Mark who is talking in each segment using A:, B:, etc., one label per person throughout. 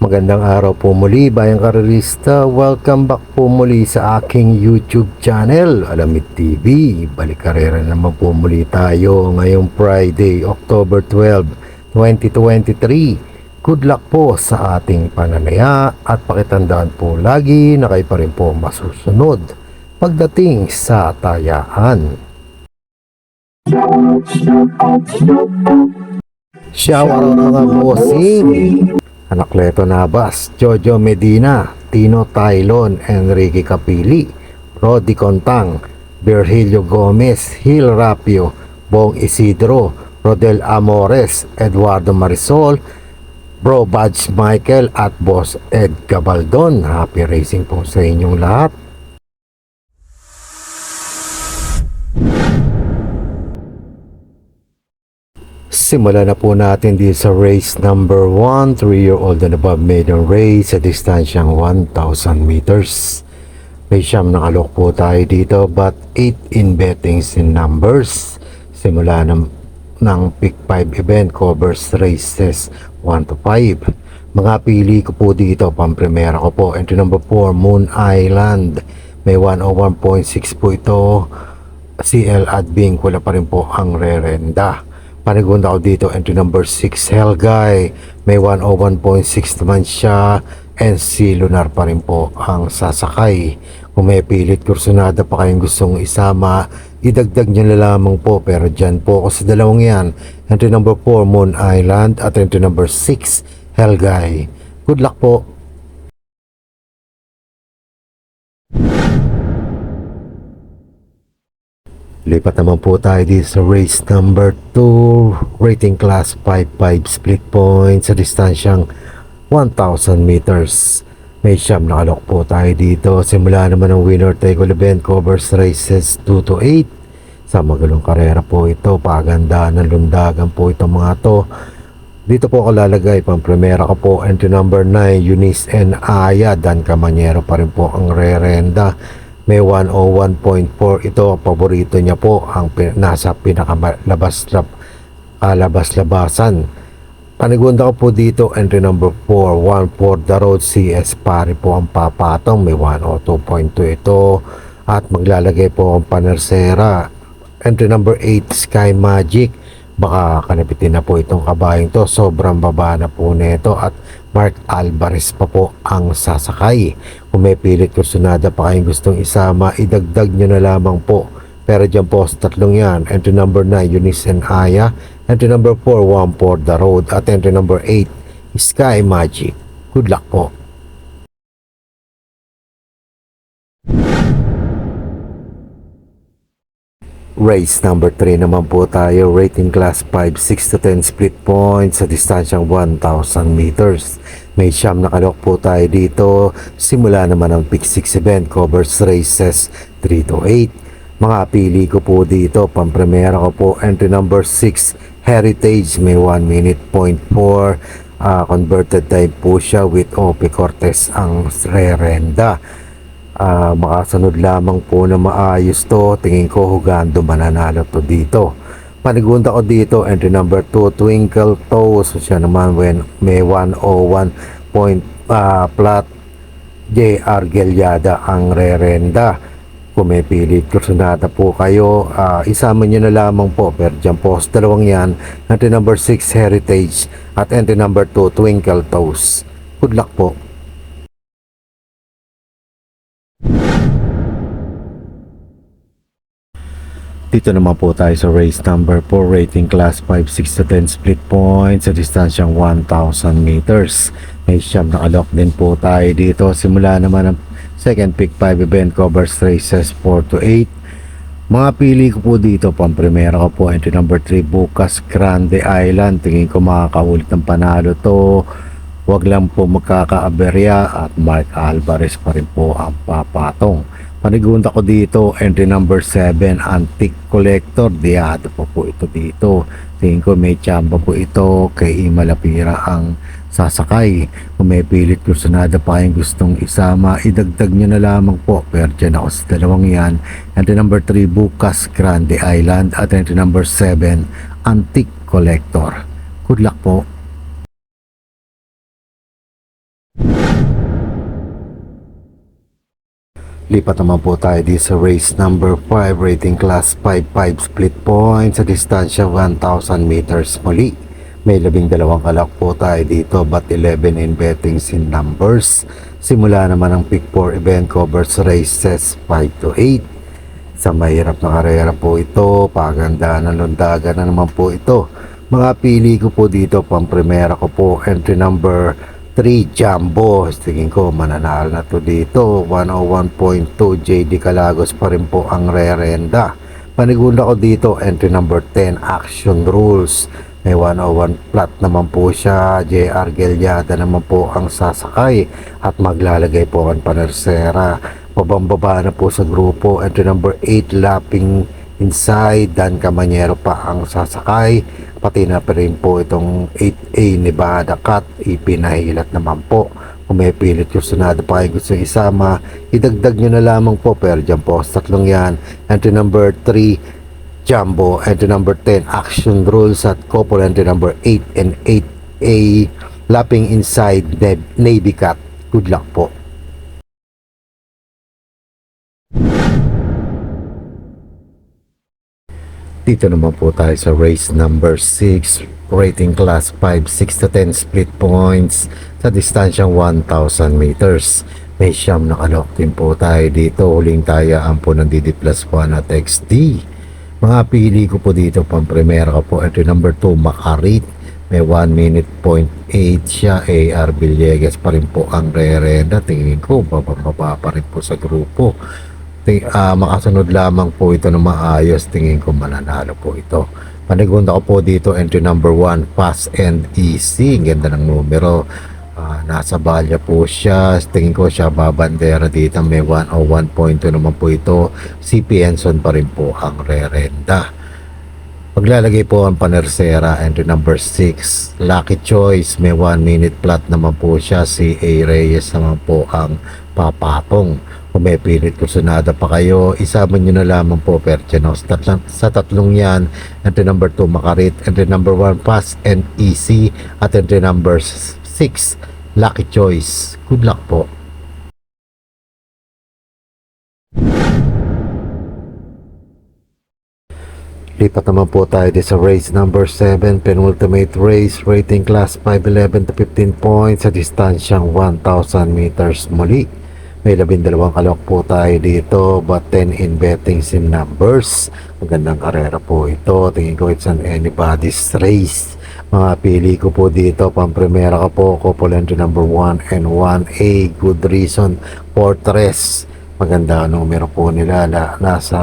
A: Magandang araw po muli, Bayang Karerista. Welcome back po muli sa aking YouTube channel, Alamid TV. Balik karera naman po muli tayo ngayong Friday, October 12, 2023. Good luck po sa ating pananaya at pakitandaan po lagi na kayo pa rin po masusunod pagdating sa tayaan. Shout out mga bossing! Anacleto Navas, Jojo Medina, Tino Tylon, Enrique Capili, Rodi Contang, Virgilio Gomez, Hil Rapio, Bong Isidro, Rodel Amores, Eduardo Marisol, Bro Badge Michael at Boss Ed Gabaldon. Happy racing po sa inyong lahat. Simulan na po natin dito sa race number 1, 3-year-old and above maiden race sa distansyang 1,000 meters. May siyam na kalok po tayo dito but 8 in bettings in numbers. Simula ng pick 5 event covers races 1 to 5. Mga pili ko po dito, pang-primera ko po. Entry number 4, Moon Island. May 101.6 po ito. CL Adbing, wala pa rin po ang rerenda. Panigunda ko dito, entry number 6, Helgay. May 101.6 naman siya. And si Lunar pa rin po ang sasakay. Kung may pilit kursunada pa kayong gustong isama, idagdag nyo na lamang po. Pero dyan po ako sa dalawang yan. Entry number 4, Moon Island. At entry number 6, Helgay. Good luck po. Lipat naman po tayo dito sa race number 2, rating class 5-5 split point sa distansyang 1,000 meters. May siyam na kalok po tayo dito. Simula naman ang winner take all event covers races 2 to 8. Sa magalong karera po ito, paganda ng lundagan po itong mga to. Dito po ako lalagay, pang primera ko po, entry number 9, Eunice and Aya. Dan Camanyero pa rin po ang rerenda. May 101.4 ito, paborito niya po ang nasa labas-labasan. Panigunda ko po dito, entry number 4, 1 for the road, CS pare po ang papatong. May 102.2 ito at maglalagay po ang panersera. Entry number 8, Sky Magic. Baka kanapitin na po itong kabayang to, sobrang baba na po nito at Mark Alvarez pa po ang sasakay. Kung may pilit kursunada pa kayong gustong isama, idagdag nyo na lamang po. Pero dyan po sa tatlong yan, entry number 9, Eunice and Aya. Entry number 4, 1 for the road. At entry number 8, Sky Magic. Good luck po. Race number 3 naman po tayo, rating class 5, 6 to 10 split points sa distansyang 1,000 meters. May siyam na kalok po tayo dito. Simula naman ang pick 6 event covers races 3 to 8. Mga pili ko po dito, pang-primera ko po, entry number 6, Heritage. May 1 minute point 4. Converted time po siya with OP Cortez ang rerenda. Makasunod lamang po na maayos to, tingin ko hugando mananalo to dito. Panigunda ko dito, entry number 2, Twinkle Toes. Siya naman may 101 point flat. JR Gelyada ang rerenda. Kung may pilit kursunada po kayo, isama nyo na lamang po. Pero dyan po sa dalawang yan, entry number 6, Heritage. At entry number 2, Twinkle Toes. Good luck po. Dito naman po tayo sa race number 4, rating class 5, 6 to 10 split points sa distansyang 1,000 meters. May siyam na kalok din po tayo dito. Simula naman ang second pick 5 event covers races 4 to 8. Mga pili ko po dito, pang-primera ko po, entry number 3, Bukas Grande Island. Tingin ko makakaulit ng panalo to. Huwag lang po magkakaaberya at Mark Alvarez pa rin po ang papatong. Panigunda ko dito, entry number 7, Antique Collector. Diado po ito dito. Tingin ko may tsamba po ito kay Ima Lapira ang sasakay. Kung may pilit kursunada pa kayong gustong isama, idagdag nyo na lamang po. Pero dyan ako sa dalawang yan. Entry number 3, Bukas Grande Island. At entry number 7, Antique Collector. Good luck po. Lipat naman po tayo di sa race number 5, rating class 5-5 split point sa distansya 1,000 meters muli. May 12 kalak po tayo dito but 11 in bettings in numbers. Simula naman ang pick 4 event covers races 5 to 8. Sa mahirap na karera po ito, paganda ng lundagan na naman po ito. Mga pili ko po dito, pang primera ko po, entry number 3 Jumbo. Tingin ko mananalo na to dito. 101.2 JD Calagos pa rin po ang rerenda. Panigunda ko dito, entry number 10 Action Rules. May 101 flat naman po siya. JR Gelyada naman po ang sasakay at maglalagay po ang panersera. Pabambaba na po sa grupo, entry number 8 Lapping Inside. Dan Camanyero pa ang sasakay. Pati na pa rin po itong 8A Nevada Cut, ipinahilat naman po. Kung may pilit yung sunado pa kayo gusto isama, idagdag nyo na lamang po. Pero dyan po sa tatlong yan, entry number 3 Jumbo, entry number 10 Action Rules at couple entry number 8 and 8A Lapping Inside Navy Cut. Good luck po. Dito naman po tayo sa race number 6, rating class 5, 6 to 10 split points sa distansyang 1,000 meters. May siyam na kalok din po tayo dito. Huling tayo ang po ng DD plus 1 at XD. Mga pili ko po dito, pang primera ko po, entry number 2 Makarit. May 1 minute point 8 siya. AR Villegas pa rin po ang rerenda. Tingin ko, bababa pa rin po sa grupo. Makasunod lamang po ito na maayos, tingin ko mananalo po ito. Panigunda ko po dito, entry number 1 Fast and Easy. Ganda ng numero. Nasa balya po siya, tingin ko siya babandera dito. May 101.2 naman po ito. CP Enson pa rin po ang rerenda. Paglalagay po ang panersera, entry number 6 Lucky Choice. May 1 minute flat naman po siya. Si A. Reyes naman po ang papatong. Kung may pilit kusunada pa kayo, isama nyo na lamang po Perchenos. Sa tatlong yan, entry number 2 Makarit, entry number 1 Fast and Easy at entry number 6 Lucky Choice. Good luck po. Lipat naman po tayo sa race number 7, penultimate race, rating class 5, 11 to 15 points sa distansyang 1,000 meters muli. May 12 kalok po tayo dito but 10 in bettings in numbers. Magandang karera po ito. Tingin ko it's an anybody's race. Mga pili ko po dito, pang primera ko po, couple entry number 1 and 1A Good Reason Fortress. Maganda numero po nila. Nasa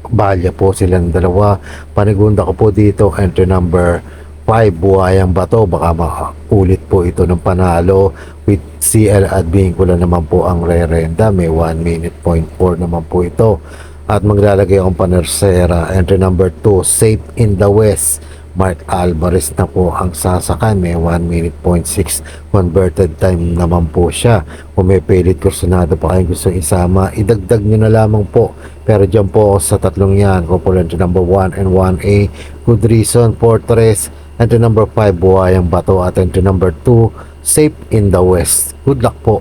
A: balya po silang dalawa. Panigunda ko po dito, entry number 5 Buhayang Bato. Baka maulit po ito ng panalo with CL at Vincula naman po ang rerenda. May 1 minute point 4 naman po ito. At maglalagay akong panersera, entry number 2 Safe in the West. Mark Alvarez na po ang sasakay. May 1 minute point 6 converted time naman po siya. Kung may pilit kursunado pa kayo gusto isama, idagdag nyo na lamang po. Pero dyan po sa tatlong yan, couple entry number 1 and 1A Good Reason Fortress, entry number 5 Buhayang Bato at entry number 2 Safe in the West. Good luck po.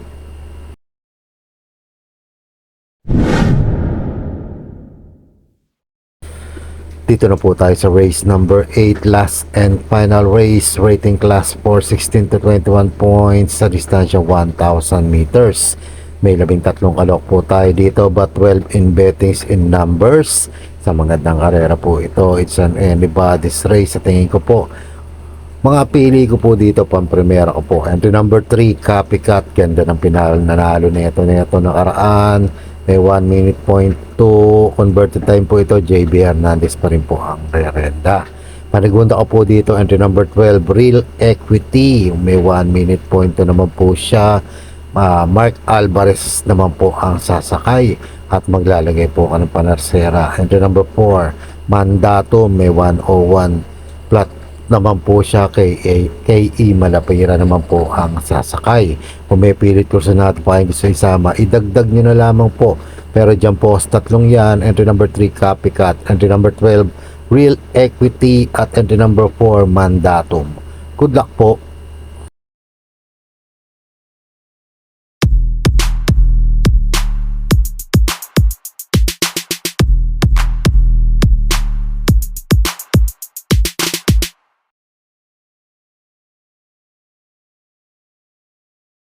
A: Dito na po tayo sa race number 8, last and final race, rating class 4, 16 to 21 points sa distansya 1,000 meters. May 13 kalok po tayo dito but 12 in bettings in numbers. Sa magandang karera po ito, it's an anybody's race sa tingin ko po. Mga pili ko po dito, pang primera ko po, entry number 3 Copycat. Ganda ng nanalo na ito nakaraan. May 1 minute point 2 converted time po ito. JB Hernandez pa rin po ang rerenda. Panigunda ko po dito, entry number 12 Real Equity. May 1 minute point 2 naman po siya. Mark Alvarez naman po ang sasakay at maglalagay po ka ng panersera. Entry number 4 Mandato. May 101 flat naman po siya. KE Malapira naman po ang sasakay. Kung may pilit kursunado pa kayo gusto isama, idagdag nyo na lamang po. Pero dyan po sa tatlong yan, entry number 3 Copycat, entry number 12 Real Equity at entry number 4 Mandatum. Good luck po.